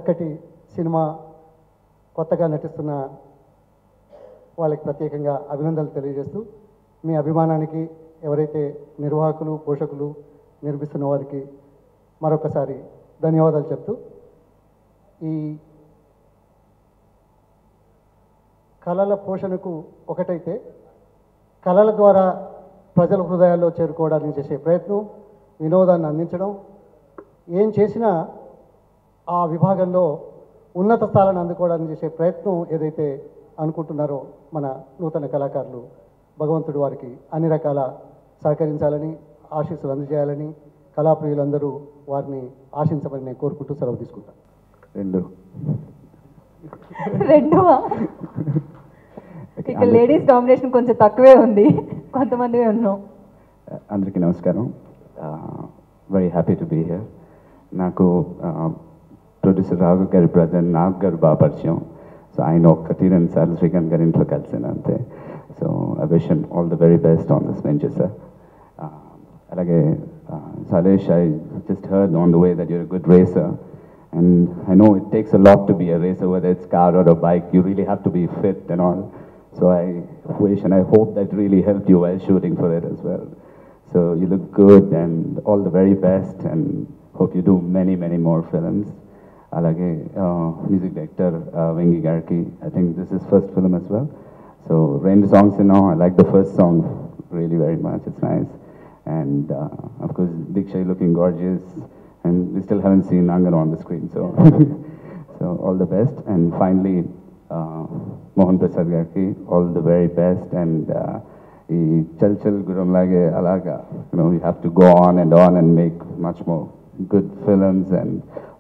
చక్కటి సినిమా కొత్తగా నటిస్తున్న వాళ్ళకి ప్రత్యేకంగా అభినందనలు తెలియజేస్తూ మీ అభిమానానికి ఎవరైతే నిర్వాహకులు పోషకులు నిర్మిస్తున్న వారికి మరొకసారి ధన్యవాదాలు చెప్తూ ఈ కళల పోషణకు ఒకటైతే కళల ద్వారా ప్రజల హృదయాల్లో చేరుకోవడానికి చేసే ప్రయత్నం వినోదాన్ని అందించడం ఏం చేసినా ఆ విభాగంలో ఉన్నత స్థానాన్ని అందుకోవడానికి చేసే ప్రయత్నం ఏదైతే అనుకుంటున్నారో మన నూతన కళాకారులు భగవంతుడు వారికి అన్ని రకాల సహకరించాలని ఆశీస్సులు అందజేయాలని కళాప్రియులందరూ వారిని ఆశించమని నేను కోరుకుంటూ సెలవు తీసుకుంటాను. రెండువా ఇక లేడీస్ డామినేషన్ కొంచెం తక్కువే ఉంది, కొంతమందివే ఉన్నాం. అందరికీ నమస్కారం. Very happy to be here. నాకు ప్రొడ్యూసర్ రాఘవ్ గారి బ్రదర్ నాగ్ గారు బాగా పరిచయం. సో ఆయన ఒక్కటి 2 సార్లు శ్రీకాంత్ గారి ఇంట్లో కలిసాను అంతే. So I wish him all the very best on this venture sir. అలాగే Salesh, I just heard on the way that you're a good racer, and I know it takes a lot to be a racer, whether it's car or a bike. You really have to be fit and all. So I wish and I hope that really helped you while shooting for it as well. So you look good and all the very best, and hope you do many, many more films. Alage music director Vengi Garki, I think this is first film as well. So rain the songs and all. I like the first song really very much. It's nice. And of course Diksha looking gorgeous, and we still haven't seen Angan on the screen, so so all the best. And finally Mohan Prasad Garki, all the very best. And chal guram lage alaga, you know, you have to go on and make much more good films, and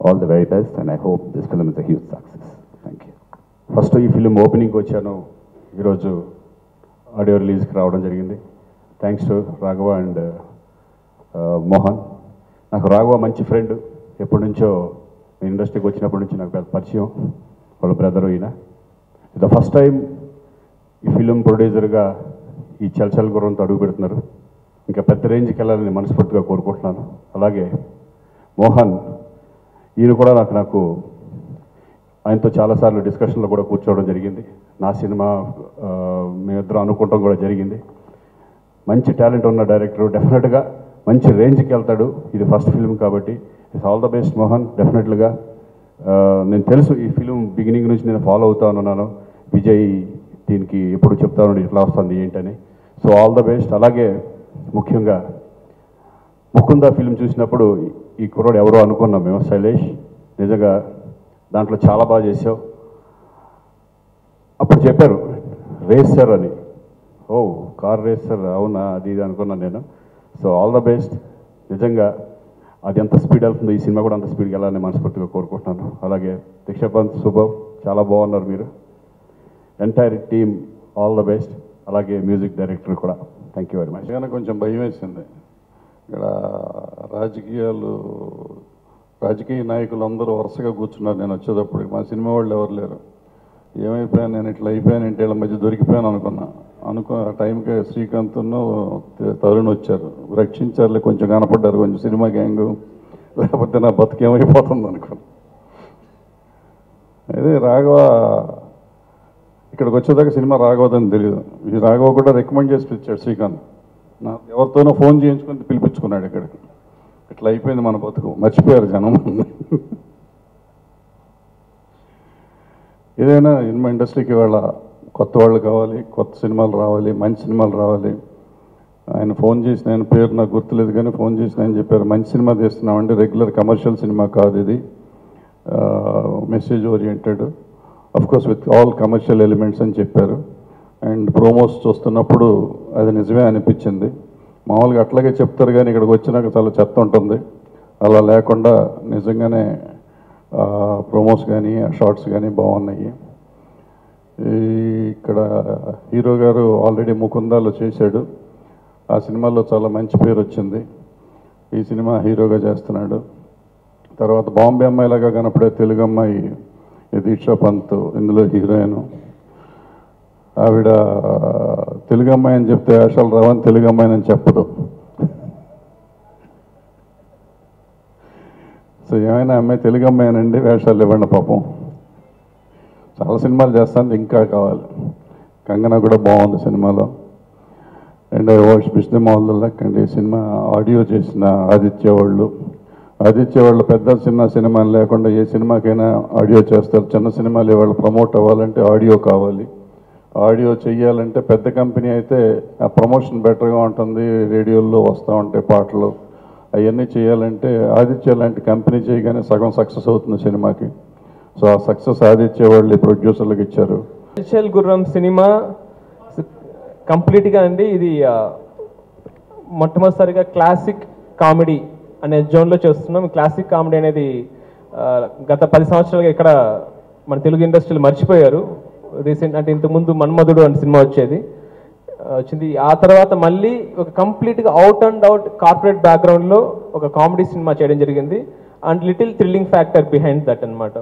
all the very best. And I hope this film is a huge success. Thank you. First ఈ film ఓపెనింగ్కి వచ్చాను, ఈరోజు audio రిలీజ్కి రావడం జరిగింది. Thanks to Raghava and Mohan. నాకు రాఘవ మంచి friend, ఎప్పటి నుంచో ఇండస్ట్రీకి వచ్చినప్పటి నుంచి నాకు పెద్ద పరిచయం. వాళ్ళ బ్రదరు ఈయన. ద ఫస్ట్ టైం ఈ ఫిలిం ప్రొడ్యూసర్గా ఈ చల్ గుర్రంతో అడుగు పెడుతున్నారు. ఇంకా పెద్ద రేంజ్కి వెళ్ళాలని మనస్ఫూర్తిగా కోరుకుంటున్నాను. అలాగే మోహన్, ఈయన కూడా నాకు ఆయనతో చాలాసార్లు డిస్కషన్లో కూడా కూర్చోవడం జరిగింది. నా సినిమా మేమిద్దరం అనుకుంటాం కూడా జరిగింది. మంచి టాలెంట్ ఉన్న డైరెక్టర్, డెఫినెట్గా మంచి రేంజ్కి వెళ్తాడు. ఇది ఫస్ట్ ఫిల్మ్ కాబట్టి it's all the best Mohan. డెఫినెట్గా నేను తెలుసు, ఈ ఫిలిం బిగినింగ్ నుంచి నేను ఫాలో అవుతా ఉన్నాను. విజయ్ దీనికి ఎప్పుడు చెప్తాను ఇట్లా వస్తుంది ఏంటని. So all the best. అలాగే ముఖ్యంగా ముకుంద ఫిలిం చూసినప్పుడు ఈ కుర్రోడు ఎవరో అనుకున్నాం మేము, శైలేష్. నిజంగా దాంట్లో చాలా బాగా చేసావు. అప్పుడు చెప్పారు రేసర్ అని. ఓ కార్ రేసర్, అవునా, అది ఇది అనుకున్నాను నేను. So all the best. నిజంగా అది ఎంత స్పీడ్ వెళ్తుందో ఈ సినిమా కూడా అంత స్పీడ్కి వెళ్ళాలని మనస్ఫూర్తిగా కోరుకుంటున్నాను. అలాగే దీక్షాపంత్, శుభవ్ చాలా బాగున్నారు మీరు. Entire team all the best. అలాగే మ్యూజిక్ డైరెక్టర్ కూడా థ్యాంక్ యూ వెరీ మచ్. కానీ కొంచెం భయం వేసింది. ఇక్కడ రాజకీయ నాయకులు అందరూ వరుసగా కూర్చున్నారు నేను వచ్చేటప్పుడు. మా సినిమా వాళ్ళు ఎవరు లేరు. ఏమైపోయాను నేను, ఇట్లా అయిపోయాను, ఇంటి వాళ్ళ మధ్య దొరికిపోయాను అనుకున్నా. ఆ టైంకి శ్రీకాంత్ను తరుణ్ వచ్చారు, రక్షించారులే, కొంచెం కనపడ్డారు, కొంచెం సినిమా గ్యాంగు, లేకపోతే నా బతుకేమైపోతుంది అనుకున్నా. అదే రాఘవ ఇక్కడికి వచ్చేదాకా సినిమా రాఘవదని తెలియదు. ఈ రాఘవ కూడా రికమెండ్ చేసి పిలిచాడు శ్రీకాంత్. నా ఎవరితోనో ఫోన్ చేయించుకొని పిలిపించుకున్నాడు ఇక్కడికి. ఇట్లా అయిపోయింది మన బతుకు, మర్చిపోయారు జనం. ఏదైనా సినిమా ఇండస్ట్రీకి ఇవాళ కొత్త వాళ్ళు కావాలి, కొత్త సినిమాలు రావాలి, మంచి సినిమాలు రావాలి. ఆయన ఫోన్ చేసిన, ఆయన పేరు నాకు గుర్తులేదు కానీ ఫోన్ చేసిన ఆయన చెప్పారు, మంచి సినిమా తీస్తున్నామంటే రెగ్యులర్ కమర్షియల్ సినిమా కాదు ఇది, message oriented, of course with all commercial elements అని చెప్పారు. అండ్ ప్రోమోస్ చూస్తున్నప్పుడు అది నిజమే అనిపించింది. మామూలుగా అట్లాగే చెప్తారు కానీ ఇక్కడికి వచ్చినాక చాలా చెత్త ఉంటుంది. అలా లేకుండా నిజంగానే ప్రోమోస్ కానీ షార్ట్స్ కానీ బాగున్నాయి. ఇక్కడ హీరో గారు ఆల్రెడీ ముకుందాలో చేశాడు. ఆ సినిమాలో చాలా మంచి పేరు వచ్చింది. ఈ సినిమా హీరోగా చేస్తున్నాడు. తర్వాత బాంబే అమ్మాయిలాగా కనపడే తెలుగు అమ్మాయి దీక్షా పంత్ ఇందులో హీరోయిన్. ఆవిడ తెలుగు అమ్మాయి అని చెప్తే వేషాలు రావని తెలుగు అమ్మాయిని చెప్పదు. సో సో ఏమైనా అమ్మాయి తెలుగు అమ్మాయినండి వేషాలు ఇవ్వండి పాపం. చాలా సినిమాలు చేస్తాను, ఇంకా కావాలి. కంగనా కూడా బాగుంది సినిమాలో. And I watch wish them all the luck. And ఈ సినిమా ఆడియో చేసిన ఆదిత్య వాళ్ళు పెద్ద చిన్న సినిమాలు లేకుండా ఏ సినిమాకైనా ఆడియో చేస్తారు. చిన్న సినిమాలు ఇవాళ ప్రమోట్ అవ్వాలంటే ఆడియో కావాలి. ఆడియో చెయ్యాలంటే పెద్ద కంపెనీ అయితే ఆ ప్రమోషన్ బెటర్గా ఉంటుంది, రేడియోల్లో వస్తూ ఉంటాయి పాటలు. అవన్నీ చేయాలంటే ఆదిత్య లాంటి కంపెనీ చేయగానే సగం సక్సెస్ అవుతుంది సినిమాకి. సో ఆ సక్సెస్ ఆదిత్య వాళ్ళు ప్రొడ్యూసర్లకు ఇచ్చారు. చల్ గుర్రం సినిమా కంప్లీట్గా అండి ఇది మొట్టమొదటిసారిగా క్లాసిక్ కామెడీ అనే జోన్లో చేస్తున్నాం. క్లాసిక్ కామెడీ అనేది గత 10 సంవత్సరాలుగా ఇక్కడ మన తెలుగు ఇండస్ట్రీలో మర్చిపోయారు. రీసెంట్ అంటే ఇంతకుముందు మన్మధుడు అనే సినిమా వచ్చింది. ఆ తర్వాత మళ్ళీ ఒక కంప్లీట్గా అవుట్ అండ్ అవుట్ కార్పొరేట్ బ్యాక్గ్రౌండ్లో ఒక కామెడీ సినిమా చేయడం జరిగింది. And little thrilling factor behind that అనమాట.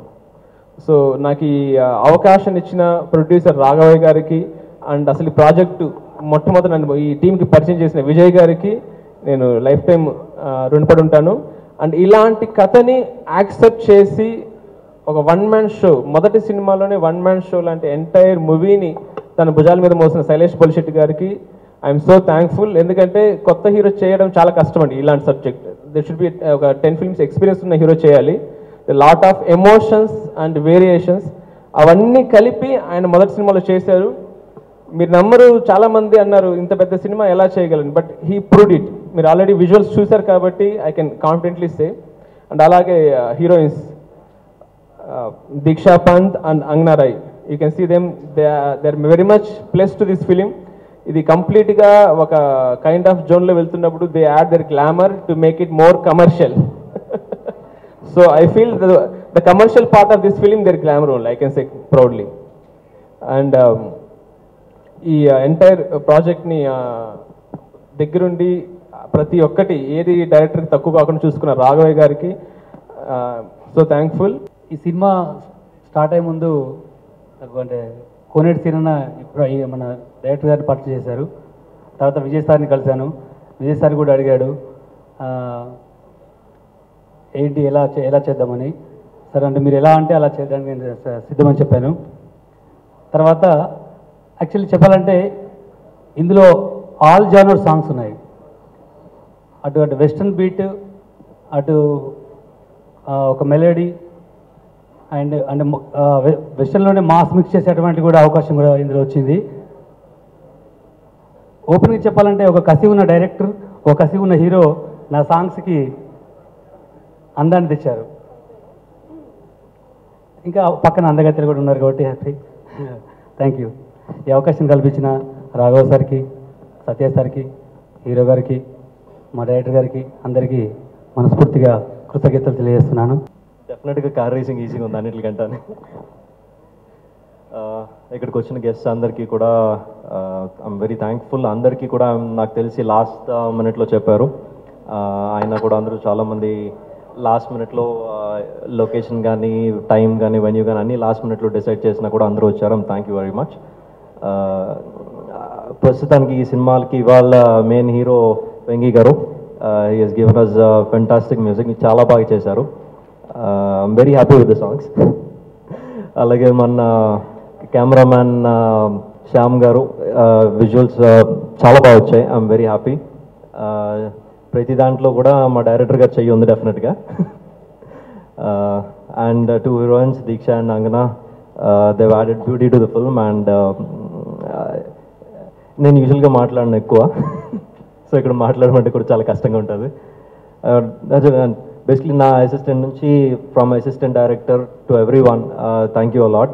సో నాకు ఈ అవకాశం ఇచ్చిన ప్రొడ్యూసర్ రాఘవయ్య గారికి అండ్ అసలు ఈ ప్రాజెక్టు మొట్టమొదటి నన్ను ఈ టీంకి పరిచయం చేసిన విజయ్ గారికి నేను లైఫ్ టైం రుణపడి ఉంటాను. అండ్ ఇలాంటి కథని యాక్సెప్ట్ చేసి ఒక 1 man షో, మొదటి సినిమాలోనే 1 man షో లాంటి ఎంటైర్ మూవీని తన భుజాల మీద మోసిన శైలేష్ పొలిశెట్టి గారికి ఐఎమ్ సో థ్యాంక్ఫుల్. ఎందుకంటే కొత్త హీరో చేయడం చాలా కష్టం అండి. ఇలాంటి సబ్జెక్ట్ దే షుడ్ బి ఒక 10 films ఎక్స్పీరియన్స్ ఉన్న హీరో చేయాలి. Lot of emotions and variations అవన్నీ కలిపి ఆయన మొదటి సినిమాలో చేశారు. మీరు నమ్మరు, చాలామంది అన్నారు ఇంత పెద్ద సినిమా ఎలా చేయగలను, బట్ హీ ప్రూవ్డ్ ఇట్. మీరు ఆల్రెడీ విజువల్స్ చూశారు కాబట్టి I can confidently say. And అలాగే heroines Deeksha Panth and Angana Roy, you can see them, they are very much plus to this film. ఇది కంప్లీట్గా ఒక కైండ్ ఆఫ్ జోన్లో వెళ్తున్నప్పుడు they add their glamour to make it more commercial. So I feel the commercial part of this film their glamour only, I can say proudly. And ఈ entire ప్రాజెక్ట్ని దగ్గరుండి ప్రతి ఒక్కటి ఏది డైరెక్టర్కి తక్కువ కాకుండా చూసుకున్న రాఘవయ్య గారికి సో థ్యాంక్ఫుల్. ఈ సినిమా స్టార్ట్ అయ్యే ముందు అంటే కోనేటి సీనన్న ఇప్పుడు మన డైరెక్టర్ గారిని పరిచయం చేశారు. తర్వాత విజయ్ సార్ని కలిశాను. విజయ్ సార్ కూడా అడిగాడు ఏంటి ఎలా చేద్దామని. సరే అంటే మీరు ఎలా అంటే అలా చేయడానికి నేను సిద్ధమని చెప్పాను. తర్వాత యాక్చువల్లీ చెప్పాలంటే ఇందులో ఆల్ జానర్ సాంగ్స్ ఉన్నాయి. అటు వెస్ట్రన్ బీట్, అటు ఒక మెలోడీ అండ్ అంటే వెస్టర్న్లోనే మాస్ మిక్స్ చేసేటువంటి కూడా అవకాశం కూడా ఇందులో వచ్చింది. ఓపెనింగ్ చెప్పాలంటే ఒక కసి ఉన్న డైరెక్టర్, ఒక కసి ఉన్న హీరో నా సాంగ్స్కి అందాన్ని తెచ్చారు. ఇంకా పక్కన అందగత్తెలు కూడా ఉన్నారు కాబట్టి హ్యాపీ. Thank you. ఈ అవకాశం కల్పించిన రాఘవ్ సార్కి, సత్య సార్కి, హీరో గారికి, మా డైరెక్టర్ గారికి అందరికీ మనస్ఫూర్తిగా కృతజ్ఞతలు తెలియజేస్తున్నాను. డెఫినెట్గా కార్ రేసింగ్ ఈజీగా ఉంది అన్నిటికంటే. ఇక్కడికి వచ్చిన గెస్ట్స్ అందరికీ కూడా ఐఎమ్ వెరీ థ్యాంక్ఫుల్. అందరికీ కూడా నాకు తెలిసి లాస్ట్ మినిట్లో చెప్పారు. ఆయన కూడా అందరూ చాలామంది లాస్ట్ మినిట్లో లొకేషన్ కానీ, టైం కానీ, వెన్యూ కానీ అన్నీ లాస్ట్ మినిట్లో డిసైడ్ చేసినా కూడా అందరూ వచ్చారు. Thank you very much. ప్రస్తుతానికి ఈ సినిమాలకి ఇవాళ main hero Venky garu, he has given us fantastic music, చాలా బాగా చేశారు. I'm very happy with the songs. అలాగే మన కెమెరామ్యాన్ శ్యామ్ గారు, విజువల్స్ చాలా బాగా వచ్చాయి. I'm very happy. ప్రతి దాంట్లో కూడా మా డైరెక్టర్ గారు చెయ్యి ఉంది డెఫినెట్గా. And 2 heroines, Deeksha and Angana, they added beauty to the film. And నేను యూజువల్గా మాట్లాడిన ఎక్కువ, సో ఇక్కడ మాట్లాడమంటే కూడా చాలా కష్టంగా ఉంటుంది. బేసిక్లీ నా అసిస్టెంట్ నుంచి, from assistant director to every one, thank you a lot.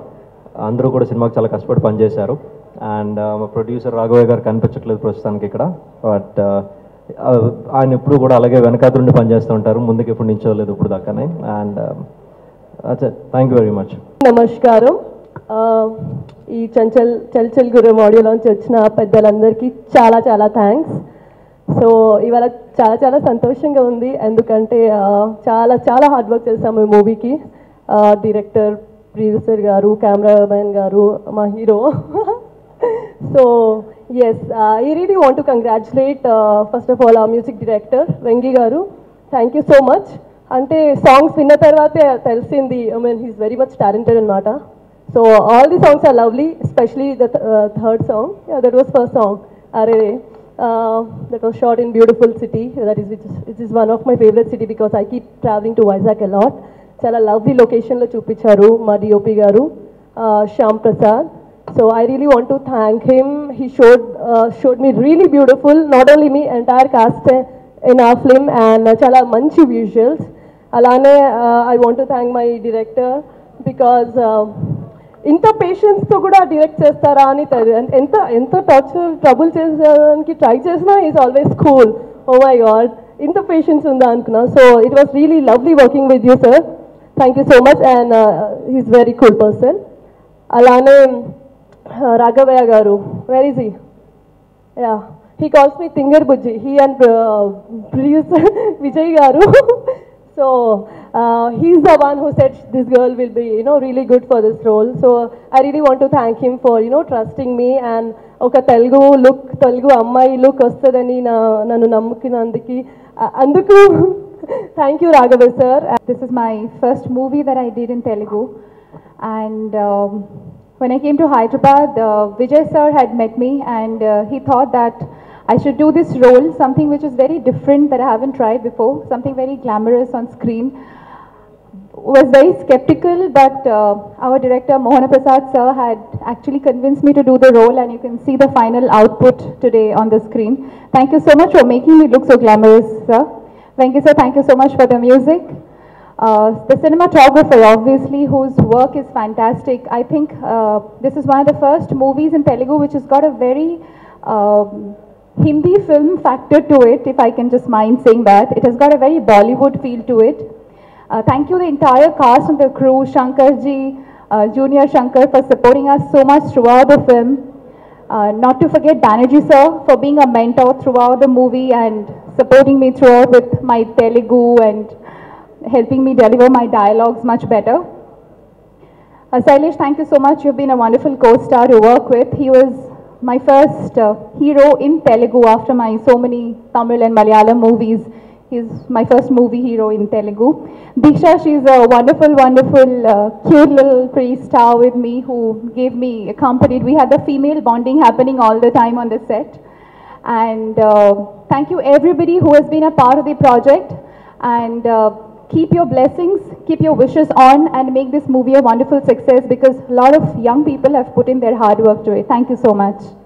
అందరూ కూడా సినిమాకి చాలా కష్టపడి పనిచేశారు. అండ్ మా ప్రొడ్యూసర్ రాఘవయ్య గారు కనిపించట్లేదు ప్రస్తుతానికి ఇక్కడ, బట్ ఆయన ఎప్పుడు కూడా అలాగే వెనకాతలుండి పనిచేస్తూ ఉంటారు, ముందుకు ఎప్పుడు నించోలేదు ఇప్పుడు దాకానే. And thank you very much. నమస్కారం. ఈ చల్ గుర్రం ఆడియో లాంచ్ వచ్చిన పెద్దలందరికీ చాలా చాలా థ్యాంక్స్. సో ఇవాళ చాలా చాలా సంతోషంగా ఉంది, ఎందుకంటే చాలా చాలా హార్డ్ వర్క్ చేసాము ఈ మూవీకి. డైరెక్టర్, ప్రొడ్యూసర్ గారు, కెమెరామెన్ గారు, మా hero. So yes, I really want to congratulate first of all our music director Vengi garu. Thank you so much. అంటే సాంగ్స్ విన్న తర్వాతే తెలిసింది, I mean he's very much talented అనమాట. So all the songs are lovely, especially the third song, that was first song అరే, that was shot in beautiful city, which is one of my favorite city because I keep traveling to Vizag a lot. చాలా lovely లొకేషన్లో చూపించారు మా DOP గారు Shyam Prasad. So I really want to thank him. He showed me really beautiful, not only me, entire cast in our film, and చాలా మంచి visuals. అలానే I want to thank my director because ఇంత పేషెన్స్తో కూడా direct చేస్తారా అని ఎంత torture trouble చేసేదానికి try చేసినా is always cool. Oh my god, ఇంత పేషెన్స్ ఉందా అనుకున్నా. So it was really lovely working with you sir. Thank you so much, and he's very cool person. అలానే Raghavaiah garu, where is he? Yeah, he calls me Tingar Bujji. He and producer Vijay garu. So he's the one who said this girl will be, really good for this role. So I really want to thank him for, trusting me, and oka Telugu ammayi look ostadani nanu nammukinandiki anduku thank you Raghav sir. This is my first movie that I did in Telugu, and when I came to Hyderabad, Vijay sir had met me, and he thought that I should do this role, something which is very different that I haven't tried before, something very glamorous on screen. Was very skeptical, but our director Mohan Prasad sir had actually convinced me to do the role, and you can see the final output today on the screen. Thank you so much for making me look so glamorous, sir. Thank you, sir. Thank you so much for the music. The cinematographer, obviously, whose work is fantastic. I think this is one of the first movies in Telugu which has got a very Hindi film factor to it, if I can just mind saying that. It has got a very Bollywood feel to it. Thank you the entire cast and the crew, Shankar ji, Junior Shankar, for supporting us so much throughout the film. Not to forget Banerjee sir for being a mentor throughout the movie and supporting me throughout with my Telugu and helping me deliver my dialogues much better. Sailesh, thank you so much. You've been a wonderful co-star to work with. He was my first hero in Telugu after my so many Tamil and Malayalam movies. He's my first movie hero in Telugu. Diksha, she's a wonderful, cute little pretty star with me who gave me accompanied. We had the female bonding happening all the time on the set. And thank you everybody who has been a part of the project. And keep your blessings, keep your wishes on, and make this movie a wonderful success because a lot of young people have put in their hard work to it. Thank you so much.